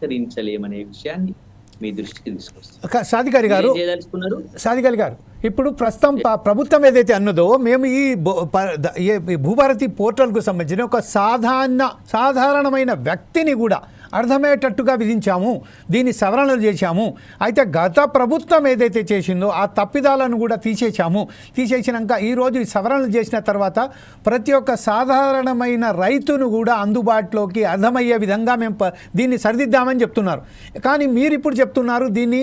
అంగీకరించలేమనే విషయాన్ని మీ దృష్టికి తీసుకొస్తాం. సాదిగారి గారు ఇప్పుడు ప్రస్తుతం ప్రభుత్వం ఏదైతే అన్నదో మేము ఈ భూభారతి పోర్టల్కు సంబంధించిన ఒక సాధారణమైన వ్యక్తిని కూడా అర్థమయ్యేటట్టుగా విధించాము, దీన్ని సవరణలు చేశాము. అయితే గత ప్రభుత్వం ఏదైతే చేసిందో ఆ తప్పిదాలను కూడా తీసేసినాక ఈరోజు ఈ సవరణలు చేసిన తర్వాత ప్రతి ఒక్క సాధారణమైన రైతును కూడా అందుబాటులోకి అర్థమయ్యే విధంగా మేము దీన్ని సరిదిద్దామని చెప్తున్నారు. కానీ మీరు ఇప్పుడు చెప్తున్నారు దీన్ని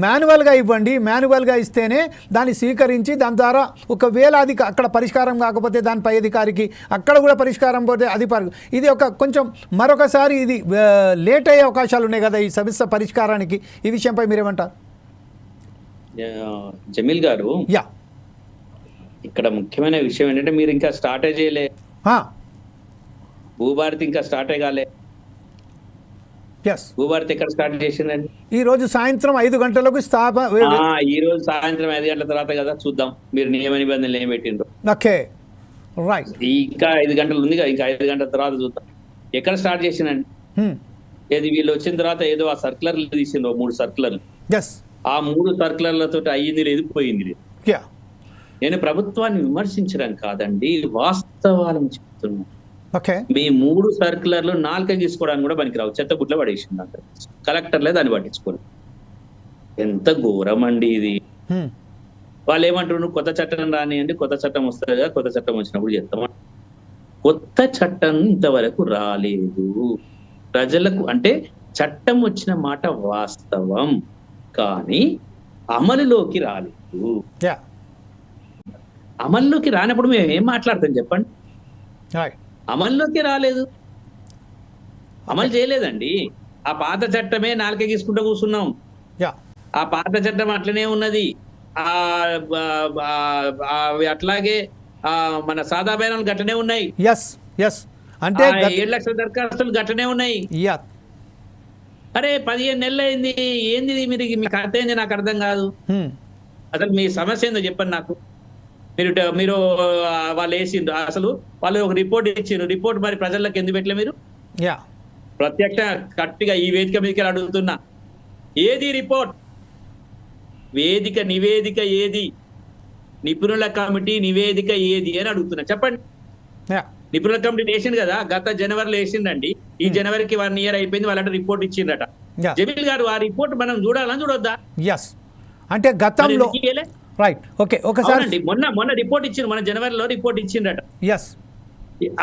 మాన్యువల్గా ఇవ్వండి, మాన్యువల్గా ఇస్తేనే దాన్ని స్వీకరించి దాని ద్వారా ఒకవేళ అది అక్కడ పరిష్కారం కాకపోతే దాని పై అధికారికి అక్కడ కూడా పరిష్కారం పోతే అది ఇది ఒక కొంచెం మరొకసారి ఇది లేట్ అయ్యే అవకాశాలు ఉన్నాయి కదా ఈ సమస్య పరిష్కారానికి. ఈ విషయంపై మీరేమంటారు? జమీల్ గారు, ఇక్కడ ముఖ్యమైన విషయం ఏంటంటే మీరు ఇంకా స్టార్ట్ చేయలే, భూభారతి ఇంకా స్టార్ట్ కాలే. భూభారతి ఎక్కడ స్టార్ట్ చేసిందండి? ఈ రోజు సాయంత్రం 5 గంటలకు ఈ రోజు సాయంత్రం 5 గంటల తర్వాత కదా చూద్దాం మీరు నియమ నిబంధనలు ఏం పెట్టిండ్రు. ఓకే రైట్, ఇంకా 5 గంటలు ఉంది కదా, ఇంకా 5 గంటల తర్వాత చూద్దాం ఎక్కడ స్టార్ట్ చేసిందండి. ఏది వీళ్ళు వచ్చిన తర్వాత ఏదో ఆ సర్కులర్లు తీసిండ్రు, 3 సర్కులర్లు. ఆ 3 సర్కులర్లతో అయ్యింది లేదు, పోయింది లేదు. నేను ప్రభుత్వాన్ని విమర్శించడం కాదండి, వాస్తవాలను చెప్తున్నా. మీ 3 సర్కులర్లు 4 తీసుకోవడానికి కూడా పనికిరావు, చెత్త బుట్లో పడేసింది. అంత కలెక్టర్లే దాన్ని పట్టించుకోలేదు. ఎంత ఘోరం అండి ఇది. వాళ్ళు ఏమంటున్నారు, కొత్త చట్టం రానియండి, కొత్త చట్టం వస్తుంది కదా, కొత్త చట్టం వచ్చినప్పుడు చేస్తామా. కొత్త చట్టం ఇంతవరకు రాలేదు ప్రజలకు. అంటే చట్టం వచ్చిన మాట వాస్తవం, కానీ అమలులోకి రాలేదు. అమల్లోకి రానప్పుడు మేము ఏం మాట్లాడతాం చెప్పండి? అమల్లోకి రాలేదు, అమలు చేయలేదండి. ఆ పాత చట్టమే 4 తీసుకుంటూ కూర్చున్నాం. ఆ పాత చట్టం అట్లనే ఉన్నది. అట్లాగే మన సాదా బేరాలు గట్లనే ఉన్నాయి. అంటే 7 లక్షల దరఖాస్తులు గట్లనే ఉన్నాయి. అరే 15 నెలలు అయింది, ఏంది మీరు మీకు అర్థం అయింది? నాకు అర్థం కాదు. అసలు మీ సమస్య ఏందో చెప్పండి నాకు. మీరు వాళ్ళు వేసిండ్రు, అసలు వాళ్ళు ఒక రిపోర్ట్ ఇచ్చిండ్రు. రిపోర్ట్ మరి ప్రజలకు ఎందుకు పెట్టలే మీరు? ప్రత్యక్ష గట్టిగా ఈ వేదిక మీదకి అడుగుతున్నా, ఏది రిపోర్ట్? నివేదిక ఏది? నిపుణుల కమిటీ నివేదిక ఏది అని అడుగుతున్నా, చెప్పండి. నిపుణుల కమిటీ వేసిండు కదా, గత జనవరిలో వేసిండండి. ఈ జనవరికి 1 ఇయర్ అయిపోయింది, వాళ్ళంటే రిపోర్ట్ ఇచ్చిండట. జమీల్ గారు, ఆ రిపోర్ట్ మనం చూడాలని చూడొద్దా? అంటే గతంలో ఒకసారి మొన్న రిపోర్ట్ ఇచ్చిండు, మన జనవరిలో రిపోర్ట్ ఇచ్చిండట.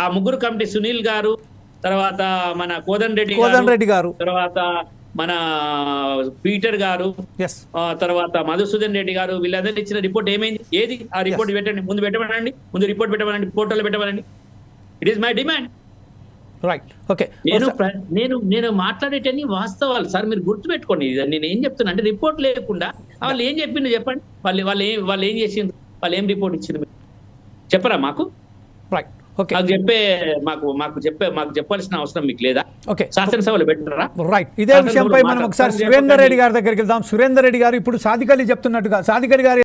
ఆ 3 కమిటీ, సునీల్ గారు, తర్వాత మన కోదండ రెడ్డి గారు, తర్వాత మన పీటర్ గారు, తర్వాత మధుసూదన్ రెడ్డి గారు, వీళ్ళందరూ ఇచ్చిన రిపోర్ట్ ఏమైంది? ఏది ఆ రిపోర్ట్? పెట్టండి, ముందు పెట్టమనండి, ముందు రిపోర్ట్ పెట్టమనండి, పోర్టల్లో పెట్టమనండి. It is my demand. నేను మాట్లాడేటన్ని వాస్తవాలు సార్, మీరు గుర్తుపెట్టుకోండి. నేను ఏం చెప్తున్నా అంటే, రిపోర్ట్ లేకుండా వాళ్ళు ఏం చెప్పిండ్రు చెప్పండి. వాళ్ళు ఏం చేసిండ్రు? వాళ్ళు ఏం రిపోర్ట్ ఇచ్చిండ్రు చెప్పరా మాకు? మాకు చెప్పాల్సిన అవసరం మీకు లేదా? శాసనసభలో పెట్టరా? ఇదే విషయంపై మనం ఒకసారి సురేందర్ రెడ్డి గారి దగ్గరికి వెళ్దాం. సురేందర్ రెడ్డి గారు ఇప్పుడు సాదిక్ అలీ చెప్తున్నట్టుగా, సాదిక్ అలీ గారు